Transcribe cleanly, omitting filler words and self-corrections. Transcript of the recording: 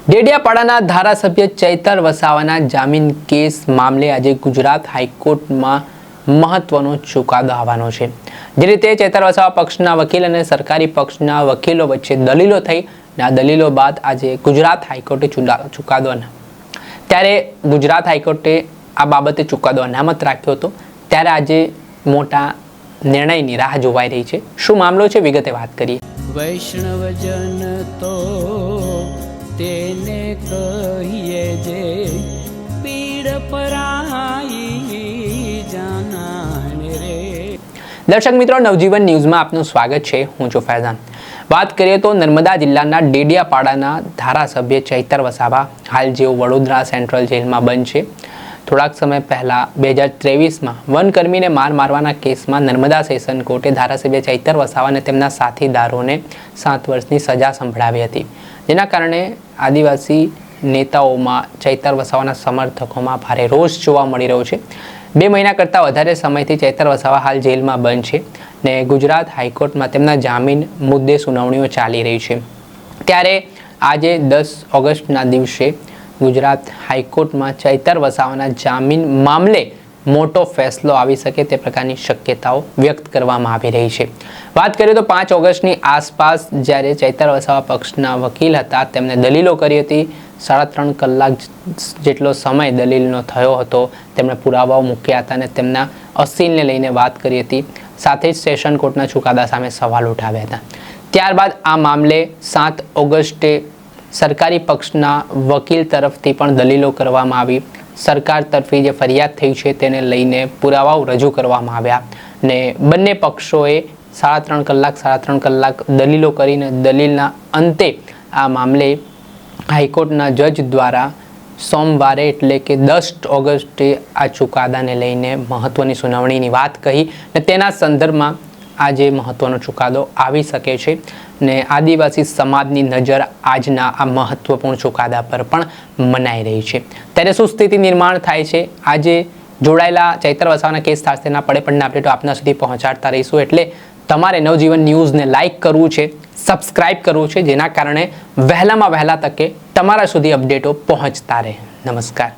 ડેડિયાપાડાના ધારાસભ્ય ચૈતર વસાવાના જામીન કેસ મામલે આજે ગુજરાત હાઈકોર્ટમાં મહત્વનો ચુકાદો આવવાનો છે। જે રીતે ચૈતર વસાવા પક્ષના વકીલ અને સરકારી પક્ષના વકીલો વચ્ચે દલીલો થઈ અને આ દલીલો બાદ આજે ગુજરાત હાઈકોર્ટે ચુકાદો ત્યારે ગુજરાત હાઈકોર્ટે આ બાબતે ચુકાદો અનામત રાખ્યો હતો। ત્યારે આજે મોટા નિર્ણયની રાહ જોવાઈ રહી છે। શું મામલો છે વિગતે વાત કરીએ। વૈષ્ણવજન તો તેને કહીએ જે પીડ પરાઈ જાનાને રે। દર્શક મિત્રો, નવજીવન ન્યૂઝમાં આપનું સ્વાગત છે। હું છું ફૈઝાન। વાત કરીએ તો નર્મદા જિલ્લાના ડેડિયાપાડાના ધારાસભ્ય ચૈતર વસાવા હાલ જેઓ વડોદરા સેન્ટ્રલ જેલમાં બંધ છે। થોડાક સમય પહેલા 2023માં વનકર્મીને મારવાના કેસમાં નર્મદા સેશન કોર્ટે ધારાસભ્ય ચૈતર વસાવા અને તેમના સાથીદારોને 7 વર્ષની સજા સંભળાવી હતી, જેના કારણે આદિવાસી નેતાઓમાં ચૈતર વસાવાના સમર્થકોમાં ભારે રોષ જોવા મળી રહ્યો છે। 2 મહિના કરતાં વધારે સમયથી ચૈતર વસાવા હાલ જેલમાં બંધ છે ને ગુજરાત હાઈકોર્ટમાં તેમના જામીન મુદ્દે સુનાવણીઓ ચાલી રહી છે। ત્યારે આજે 10 ઓગસ્ટના દિવસે ગુજરાત હાઈકોર્ટમાં ચૈતર વસાવાના જામીન મામલે મોટો ફેસલો આવી શકે તે પ્રકારની શક્યતાઓ વ્યક્ત કરવામાં આવી રહી છે। વાત કરીએ તો 5 ઓગસ્ટની આસપાસ જ્યારે ચૈતર વસાવા પક્ષના વકીલ હતા, તેમને દલીલો કરી હતી। 3.5 કલાક જેટલો સમય દલીલનો થયો હતો। તેમણે પુરાવાઓ મૂક્યા હતા અને તેમના અસીલને લઈને વાત કરી હતી, સાથે જ સેશન કોર્ટના ચુકાદા સામે સવાલ ઉઠાવ્યા હતા। ત્યારબાદ આ મામલે 7 ઓગસ્ટે સરકારી પક્ષના વકીલ તરફથી પણ દલીલો કરવામાં આવી। સરકાર તરફી જે ફરિયાદ થઈ છે તેને લઈને પુરાવાઓ રજૂ કરવામાં આવ્યા ને બંને પક્ષોએ 3.5 કલાક દલીલો કરીને દલીલના અંતે આ મામલે હાઈકોર્ટના જજ દ્વારા સોમવારે એટલે કે 10 ઓગસ્ટે આ ચુકાદાને લઈને મહત્વની સુનાવણીની વાત કહી ને તેના સંદર્ભમાં આજે મહત્વનો ચુકાદો આવી શકે છે ને આદિવાસી સમાજની નજર આજના આ મહત્વપૂર્ણ ચુકાદા પર પણ મનાઈ રહી છે। ત્યારે શું સ્થિતિ નિર્માણ થાય છે, આજે જોડાયેલા ચૈતર વસાવાના કેસ સાથેના પડે અપડેટો આપના સુધી પહોંચાડતા રહીશું। એટલે તમારે નવજીવન ન્યૂઝને લાઇક કરવું છે, સબસ્ક્રાઇબ કરવું છે, જેના કારણે વહેલામાં વહેલા તકે તમારા સુધી અપડેટો પહોંચતા રહે। નમસ્કાર।